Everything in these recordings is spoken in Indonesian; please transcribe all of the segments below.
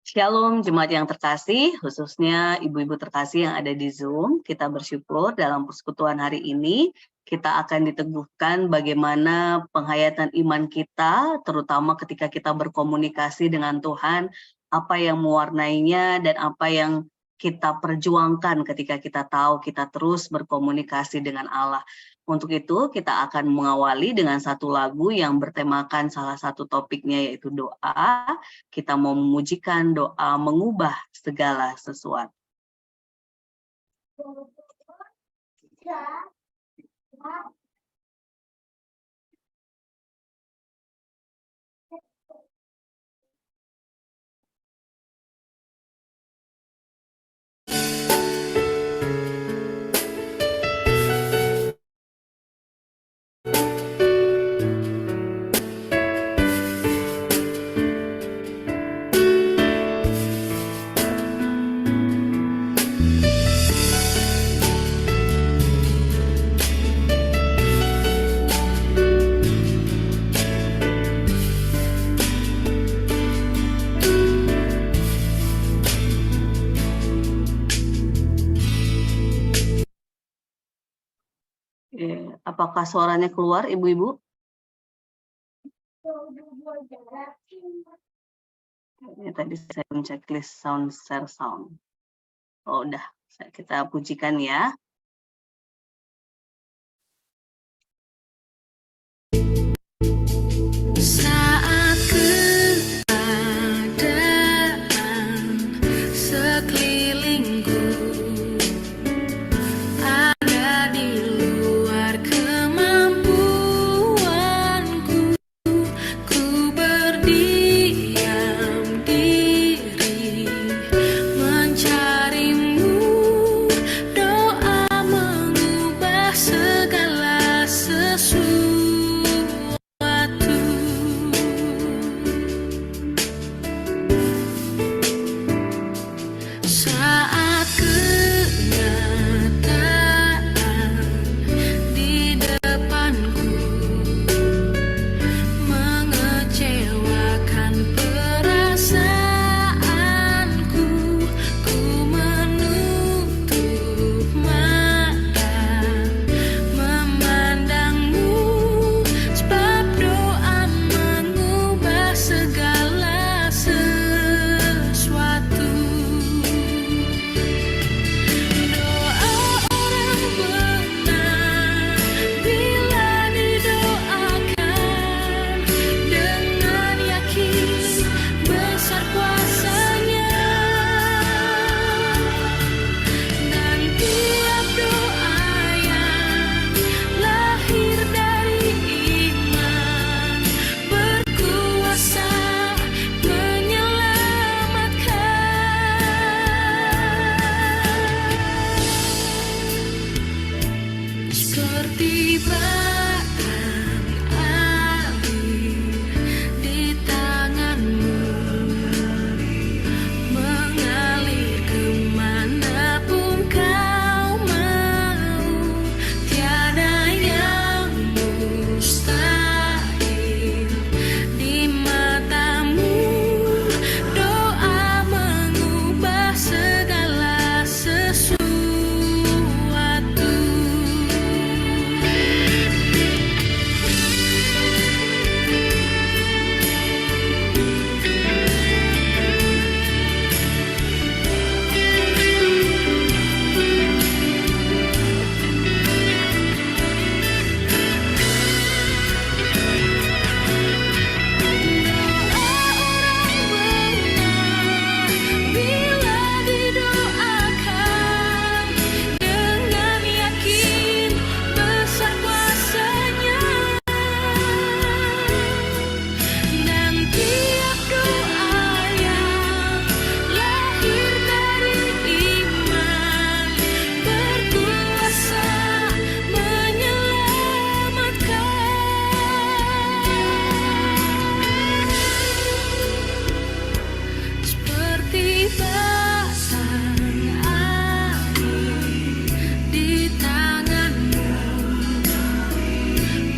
Shalom jemaat yang terkasih, khususnya ibu-ibu terkasih yang ada di Zoom. Kita bersyukur dalam persekutuan hari ini kita akan diteguhkan bagaimana penghayatan iman kita, terutama ketika kita berkomunikasi dengan Tuhan, apa yang mewarnainya dan apa yang kita perjuangkan ketika kita tahu kita terus berkomunikasi dengan Allah. Untuk itu kita akan mengawali dengan satu lagu yang bertemakan salah satu topiknya yaitu doa. Kita mau memujikan doa mengubah segala sesuatu. Apakah suaranya keluar, ibu-ibu? Ini tadi saya checklist share sound. Oh, udah, kita pujikan ya. Saat keadaan sekelilingku ada di luar kemampuanku, ku berdiam diri mencarimu. Doa mengubah segala sesuatu. Saat kenyataan di depanku mengecewakan perasaanku, ku menutup mata memandangmu, sebab doa mengubah segala sesuatu. Doa orang benar bila didoakan dengan yakin besar kuasanya, dan tiap doa yang lahir dari iman berkuasa menyelamatkan. Seperti batang air di tanganmu, mengalir kemanapun kau mau. Tiada yang mustahil di matamu. Doa mengubah segala sesuatu. Bila didoakan dengan yakin besar kuasanya, dan tiap doa yang lahir dari iman berkuasa menyelamatkan. Seperti batang air di tanganmu,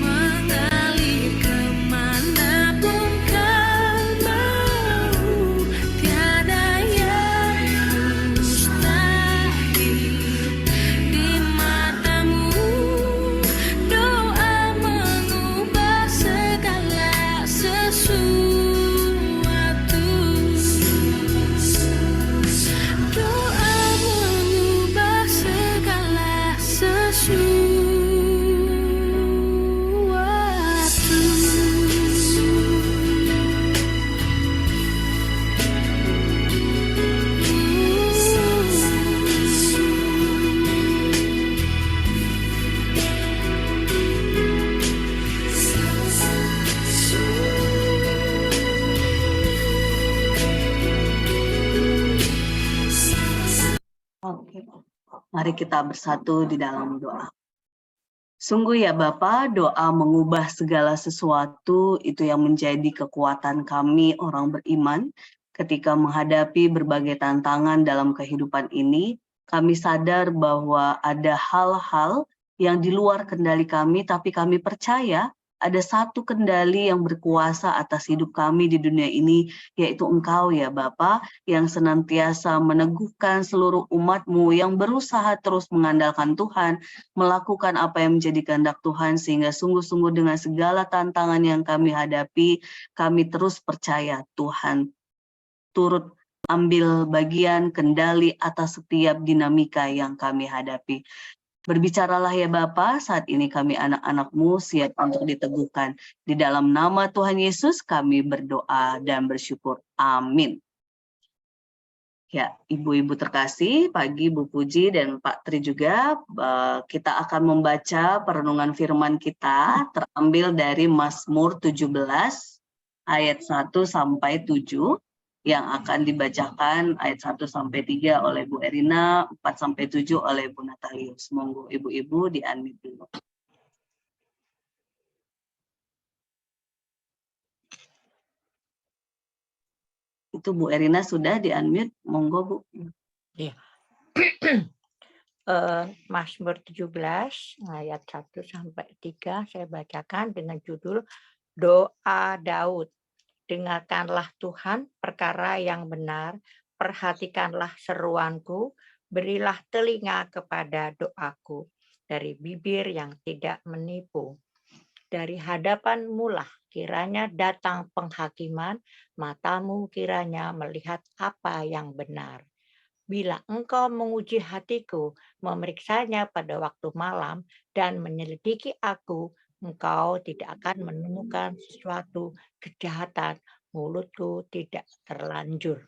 mengalir kemanapun kau mau. Tiada Oke, mari kita bersatu di dalam doa. Sungguh ya Bapa, doa mengubah segala sesuatu itu yang menjadi kekuatan kami orang beriman ketika menghadapi berbagai tantangan dalam kehidupan ini. Kami sadar bahwa ada hal-hal yang di luar kendali kami, tapi kami percaya ada satu kendali yang berkuasa atas hidup kami di dunia ini, yaitu Engkau ya Bapa, yang senantiasa meneguhkan seluruh umat-Mu yang berusaha terus mengandalkan Tuhan, melakukan apa yang menjadi kehendak Tuhan, sehingga sungguh-sungguh dengan segala tantangan yang kami hadapi, kami terus percaya Tuhan turut ambil bagian kendali atas setiap dinamika yang kami hadapi. Berbicaralah ya Bapa, saat ini kami anak-anak-Mu siap untuk diteguhkan. Di dalam nama Tuhan Yesus kami berdoa dan bersyukur. Amin. Ya, ibu-ibu terkasih, pagi Bu Puji dan Pak Tri juga, kita akan membaca perenungan firman kita terambil dari Mazmur 17 ayat 1 sampai 7 yang akan dibacakan ayat 1 sampai 3 oleh Bu Erina, 4 sampai 7 oleh Bu Natalius. Monggo ibu-ibu di-unmute dulu. Itu Bu Erina sudah di-unmute, monggo Bu. Iya. Mazmur 17 ayat 1 sampai 3 saya bacakan dengan judul Doa Daud. Dengarkanlah Tuhan perkara yang benar, perhatikanlah seruanku, berilah telinga kepada doaku, dari bibir yang tidak menipu. Dari hadapanmu lah kiranya datang penghakiman, matamu kiranya melihat apa yang benar. Bila engkau menguji hatiku, memeriksanya pada waktu malam, dan menyelidiki aku, engkau tidak akan menemukan sesuatu kejahatan, mulutku tidak terlanjur.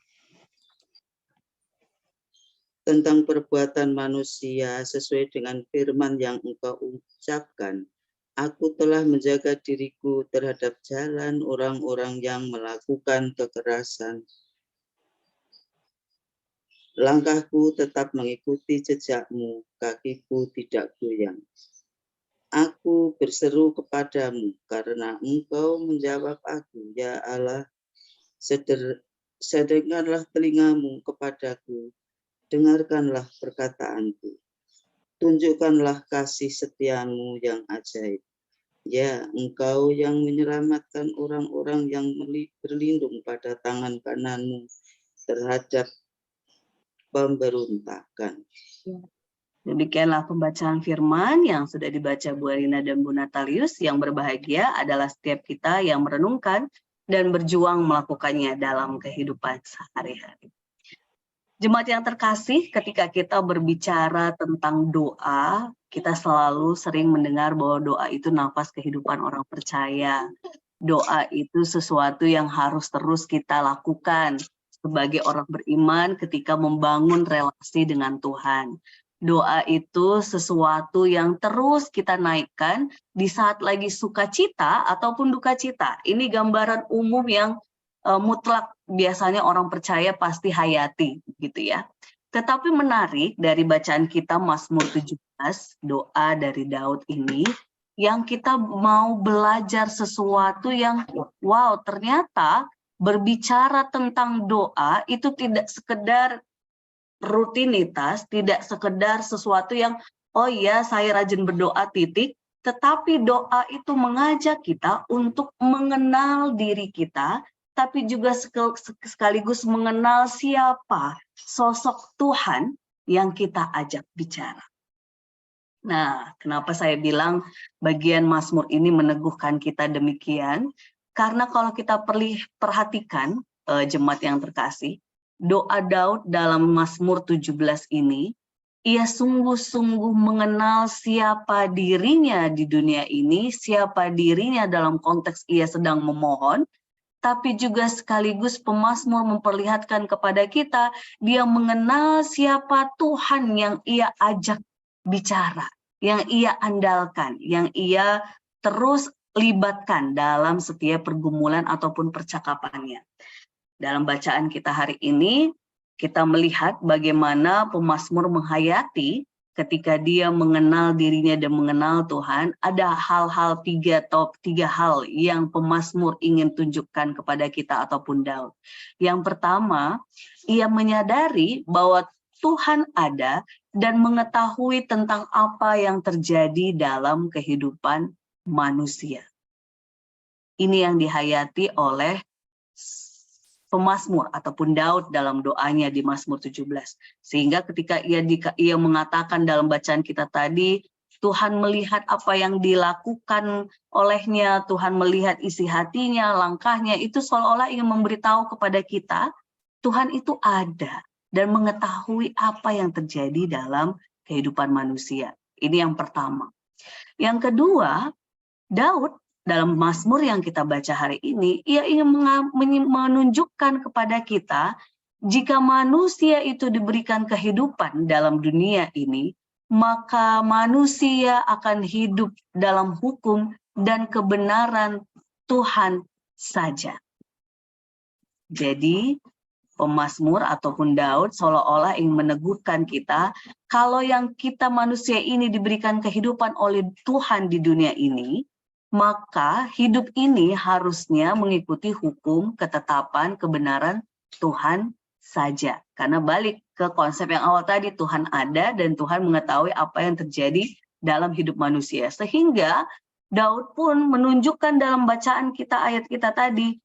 Tentang perbuatan manusia sesuai dengan firman yang engkau ucapkan, aku telah menjaga diriku terhadap jalan orang-orang yang melakukan kekerasan. Langkahku tetap mengikuti jejakmu, kakiku tidak goyang. Aku berseru kepadamu karena engkau menjawab aku, ya Allah. Sedengkanlah telingamu kepadaku, dengarkanlah perkataanku. Tunjukkanlah kasih setiamu yang ajaib. Ya, engkau yang menyelamatkan orang-orang yang berlindung pada tangan kananmu terhadap pemberontakan. Demikianlah pembacaan firman yang sudah dibaca Bu Erina dan Bu Natalius. Yang berbahagia adalah setiap kita yang merenungkan dan berjuang melakukannya dalam kehidupan sehari-hari. Jemaat yang terkasih, ketika kita berbicara tentang doa, kita selalu sering mendengar bahwa doa itu nafas kehidupan orang percaya. Doa itu sesuatu yang harus terus kita lakukan sebagai orang beriman ketika membangun relasi dengan Tuhan. Doa itu sesuatu yang terus kita naikkan di saat lagi sukacita ataupun duka cita. Ini gambaran umum yang mutlak biasanya orang percaya pasti hayati, gitu ya. Tetapi menarik dari bacaan kita Mazmur 17, doa dari Daud ini, yang kita mau belajar sesuatu yang wow, ternyata berbicara tentang doa itu tidak sekedar rutinitas, tidak sekedar sesuatu yang oh iya saya rajin berdoa titik, tetapi doa itu mengajak kita untuk mengenal diri kita, tapi juga sekaligus mengenal siapa sosok Tuhan yang kita ajak bicara. Nah, kenapa saya bilang bagian Mazmur ini meneguhkan kita demikian? Karena kalau kita perhatikan jemaat yang terkasih, doa Daud dalam Mazmur 17 ini, ia sungguh-sungguh mengenal siapa dirinya di dunia ini, siapa dirinya dalam konteks ia sedang memohon, tapi juga sekaligus pemazmur memperlihatkan kepada kita, dia mengenal siapa Tuhan yang ia ajak bicara, yang ia andalkan, yang ia terus libatkan dalam setiap pergumulan ataupun percakapannya. Dalam bacaan kita hari ini, kita melihat bagaimana pemazmur menghayati ketika dia mengenal dirinya dan mengenal Tuhan, ada hal-hal tiga hal yang pemazmur ingin tunjukkan kepada kita ataupun Daud. Yang pertama, ia menyadari bahwa Tuhan ada dan mengetahui tentang apa yang terjadi dalam kehidupan manusia. Ini yang dihayati oleh pemazmur ataupun Daud dalam doanya di Mazmur 17. Sehingga ketika ia mengatakan dalam bacaan kita tadi, Tuhan melihat apa yang dilakukan olehnya, Tuhan melihat isi hatinya, langkahnya, itu seolah-olah ingin memberitahu kepada kita, Tuhan itu ada dan mengetahui apa yang terjadi dalam kehidupan manusia. Ini yang pertama. Yang kedua, Daud dalam Mazmur yang kita baca hari ini, ia ingin menunjukkan kepada kita, jika manusia itu diberikan kehidupan dalam dunia ini, maka manusia akan hidup dalam hukum dan kebenaran Tuhan saja. Jadi, pemazmur ataupun Daud seolah-olah ingin meneguhkan kita, kalau yang kita manusia ini diberikan kehidupan oleh Tuhan di dunia ini, maka hidup ini harusnya mengikuti hukum, ketetapan, kebenaran Tuhan saja. Karena balik ke konsep yang awal tadi, Tuhan ada dan Tuhan mengetahui apa yang terjadi dalam hidup manusia. Sehingga Daud pun menunjukkan dalam bacaan kita, ayat kita tadi,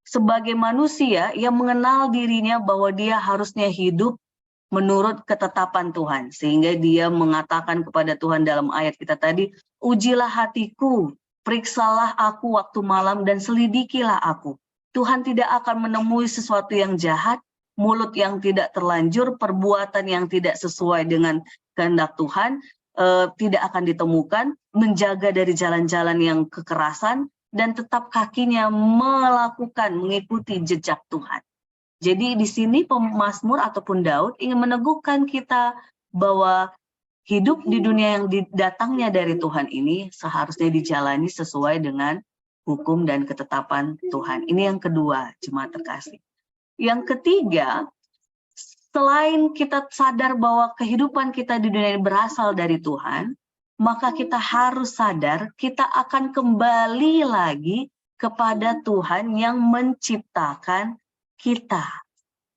sebagai manusia yang mengenal dirinya bahwa dia harusnya hidup menurut ketetapan Tuhan. Sehingga dia mengatakan kepada Tuhan dalam ayat kita tadi, ujilah hatiku, periksalah aku waktu malam dan selidikilah aku. Tuhan tidak akan menemui sesuatu yang jahat, mulut yang tidak terlanjur, perbuatan yang tidak sesuai dengan kehendak Tuhan, tidak akan ditemukan, menjaga dari jalan-jalan yang kekerasan, dan tetap kakinya mengikuti jejak Tuhan. Jadi di sini pemazmur ataupun Daud ingin meneguhkan kita bahwa hidup di dunia yang datangnya dari Tuhan ini seharusnya dijalani sesuai dengan hukum dan ketetapan Tuhan. Ini yang kedua, jemaat terkasih. Yang ketiga, selain kita sadar bahwa kehidupan kita di dunia ini berasal dari Tuhan, maka kita harus sadar kita akan kembali lagi kepada Tuhan yang menciptakan kita.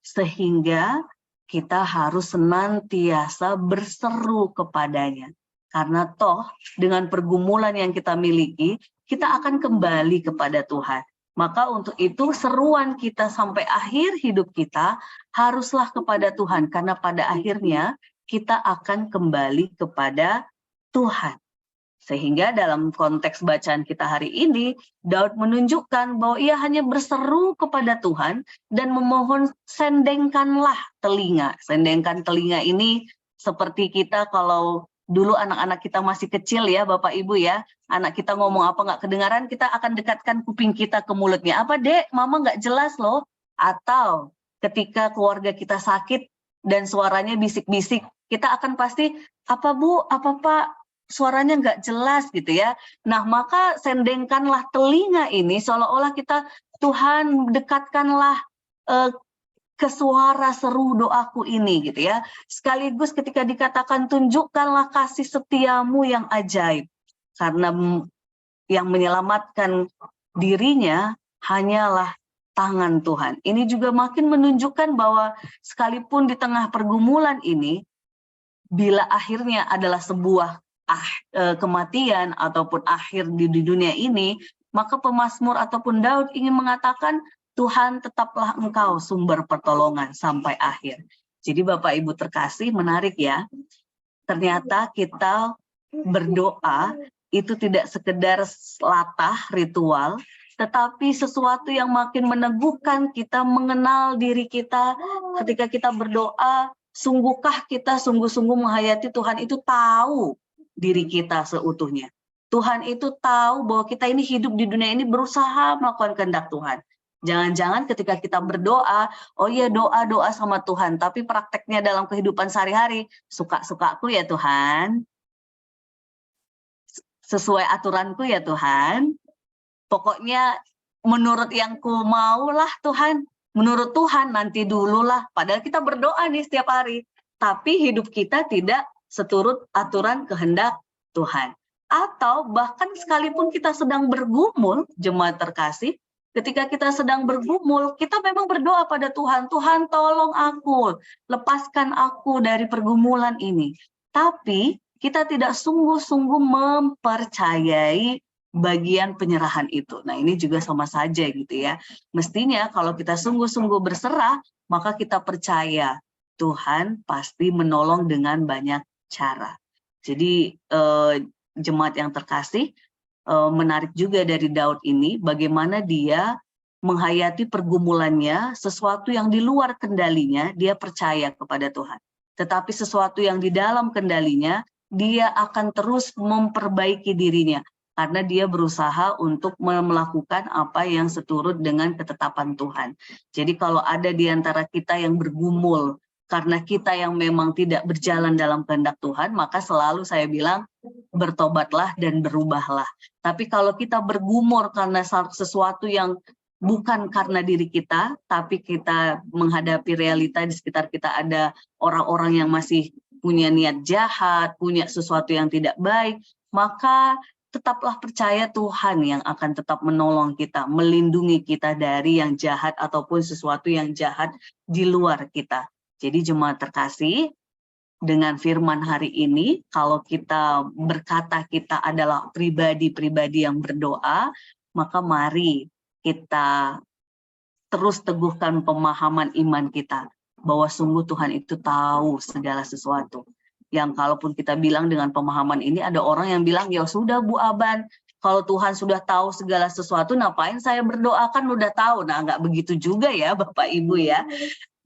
Sehingga kita harus senantiasa berseru kepadanya. Karena toh dengan pergumulan yang kita miliki, kita akan kembali kepada Tuhan. Maka untuk itu seruan kita sampai akhir hidup kita haruslah kepada Tuhan. Karena pada akhirnya kita akan kembali kepada Tuhan. Sehingga dalam konteks bacaan kita hari ini, Daud menunjukkan bahwa ia hanya berseru kepada Tuhan dan memohon sendengkanlah telinga. Sendengkan telinga ini seperti kita kalau dulu anak-anak kita masih kecil ya Bapak Ibu ya, anak kita ngomong apa nggak kedengaran, kita akan dekatkan kuping kita ke mulutnya. Apa dek, mama nggak jelas loh. Atau ketika keluarga kita sakit dan suaranya bisik-bisik, kita akan pasti, apa bu, apa pak, suaranya nggak jelas gitu ya. Nah maka sendengkanlah telinga ini seolah-olah kita, Tuhan dekatkanlah ke suara seru doaku ini gitu ya. Sekaligus ketika dikatakan tunjukkanlah kasih setiamu yang ajaib. Karena yang menyelamatkan dirinya hanyalah tangan Tuhan. Ini juga makin menunjukkan bahwa sekalipun di tengah pergumulan ini, bila akhirnya adalah sebuah kematian ataupun akhir di dunia ini, maka pemazmur ataupun Daud ingin mengatakan Tuhan tetaplah engkau sumber pertolongan sampai akhir. Jadi Bapak Ibu terkasih, menarik ya, ternyata kita berdoa itu tidak sekedar latah ritual, tetapi sesuatu yang makin meneguhkan kita mengenal diri kita. Ketika kita berdoa, sungguhkah kita sungguh-sungguh menghayati Tuhan itu tahu diri kita seutuhnya. Tuhan itu tahu bahwa kita ini hidup di dunia ini berusaha melakukan kehendak Tuhan. Jangan-jangan ketika kita berdoa, oh iya doa-doa sama Tuhan, tapi prakteknya dalam kehidupan sehari-hari, suka-sukaku ya Tuhan, sesuai aturanku ya Tuhan, pokoknya menurut yang ku maulah Tuhan. menurut Tuhan nanti dululah, padahal kita berdoa nih setiap hari, tapi hidup kita tidak seturut aturan kehendak Tuhan. Atau bahkan sekalipun kita sedang bergumul, jemaat terkasih, ketika kita sedang bergumul, kita memang berdoa pada Tuhan, Tuhan tolong aku, lepaskan aku dari pergumulan ini. Tapi kita tidak sungguh-sungguh mempercayai bagian penyerahan itu. Nah, ini juga sama saja gitu ya. Mestinya kalau kita sungguh-sungguh berserah, maka kita percaya Tuhan pasti menolong dengan banyak cara. Jadi jemaat yang terkasih, menarik juga dari Daud ini, bagaimana dia menghayati pergumulannya, sesuatu yang di luar kendalinya, dia percaya kepada Tuhan. Tetapi sesuatu yang di dalam kendalinya, dia akan terus memperbaiki dirinya, karena dia berusaha untuk melakukan apa yang seturut dengan ketetapan Tuhan. Jadi kalau ada di antara kita yang bergumul, karena kita yang memang tidak berjalan dalam kehendak Tuhan, maka selalu saya bilang, bertobatlah dan berubahlah. Tapi kalau kita bergumul karena sesuatu yang bukan karena diri kita, tapi kita menghadapi realita di sekitar kita ada orang-orang yang masih punya niat jahat, punya sesuatu yang tidak baik, maka tetaplah percaya Tuhan yang akan tetap menolong kita, melindungi kita dari yang jahat ataupun sesuatu yang jahat di luar kita. Jadi jemaat terkasih, dengan firman hari ini, kalau kita berkata kita adalah pribadi-pribadi yang berdoa, maka mari kita terus teguhkan pemahaman iman kita, bahwa sungguh Tuhan itu tahu segala sesuatu. Yang kalaupun kita bilang dengan pemahaman ini, ada orang yang bilang, ya sudah Bu Aban, kalau Tuhan sudah tahu segala sesuatu, ngapain saya berdoa, kan udah tahu. Nah, nggak begitu juga ya Bapak Ibu ya.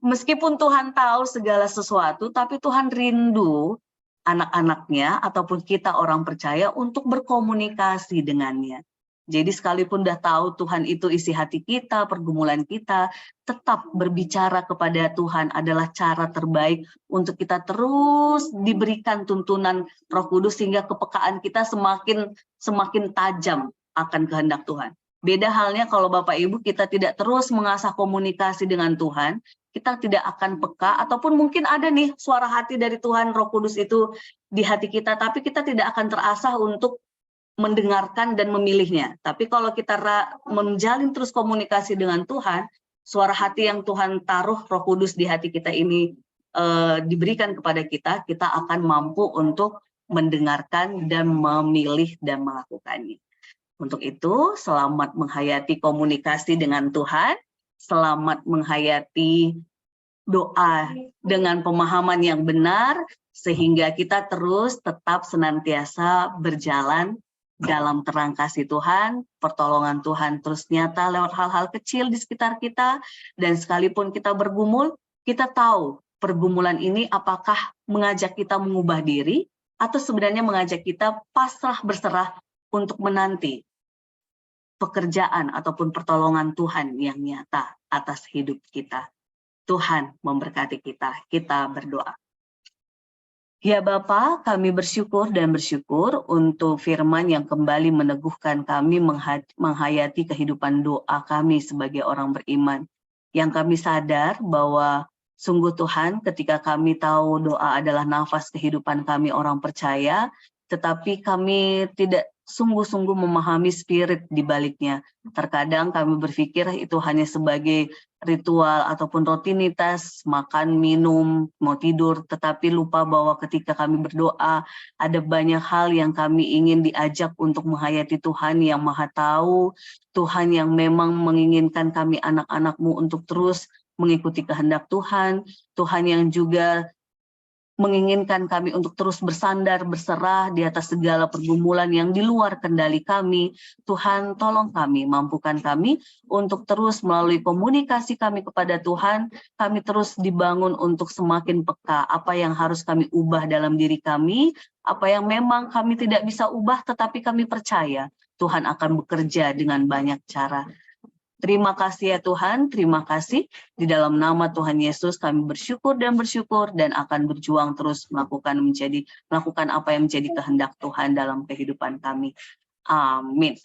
Meskipun Tuhan tahu segala sesuatu, tapi Tuhan rindu anak-anaknya ataupun kita orang percaya untuk berkomunikasi dengannya. Jadi sekalipun udah tahu Tuhan itu isi hati kita, pergumulan kita, tetap berbicara kepada Tuhan adalah cara terbaik untuk kita terus diberikan tuntunan Roh Kudus sehingga kepekaan kita semakin tajam akan kehendak Tuhan. Beda halnya kalau Bapak Ibu kita tidak terus mengasah komunikasi dengan Tuhan, kita tidak akan peka, ataupun mungkin ada nih suara hati dari Tuhan Roh Kudus itu di hati kita, tapi kita tidak akan terasah untuk mendengarkan dan memilihnya. Tapi kalau kita menjalin terus komunikasi dengan Tuhan, suara hati yang Tuhan taruh Roh Kudus di hati kita ini diberikan kepada kita, kita akan mampu untuk mendengarkan dan memilih dan melakukannya. Untuk itu, selamat menghayati komunikasi dengan Tuhan, selamat menghayati doa dengan pemahaman yang benar, sehingga kita terus tetap senantiasa berjalan dalam terang kasih Tuhan, pertolongan Tuhan terus nyata lewat hal-hal kecil di sekitar kita, dan sekalipun kita bergumul, kita tahu pergumulan ini apakah mengajak kita mengubah diri, atau sebenarnya mengajak kita pasrah berserah untuk menanti pekerjaan ataupun pertolongan Tuhan yang nyata atas hidup kita. Tuhan memberkati kita, kita berdoa. Ya Bapa, kami bersyukur dan bersyukur untuk firman yang kembali meneguhkan kami menghayati kehidupan doa kami sebagai orang beriman. Yang kami sadar bahwa sungguh Tuhan ketika kami tahu doa adalah nafas kehidupan kami orang percaya, tetapi kami tidak sungguh-sungguh memahami spirit di baliknya. Terkadang kami berpikir itu hanya sebagai ritual ataupun rutinitas, makan, minum, mau tidur, tetapi lupa bahwa ketika kami berdoa, ada banyak hal yang kami ingin diajak untuk menghayati Tuhan yang Maha Tahu, Tuhan yang memang menginginkan kami anak-anak-Mu untuk terus mengikuti kehendak Tuhan, Tuhan yang juga menginginkan kami untuk terus bersandar, berserah di atas segala pergumulan yang di luar kendali kami. Tuhan, tolong kami, mampukan kami untuk terus melalui komunikasi kami kepada Tuhan, kami terus dibangun untuk semakin peka apa yang harus kami ubah dalam diri kami, apa yang memang kami tidak bisa ubah, tetapi kami percaya Tuhan akan bekerja dengan banyak cara. Terima kasih ya Tuhan, terima kasih. Di dalam nama Tuhan Yesus kami bersyukur dan akan berjuang terus melakukan apa yang menjadi kehendak Tuhan dalam kehidupan kami. Amin.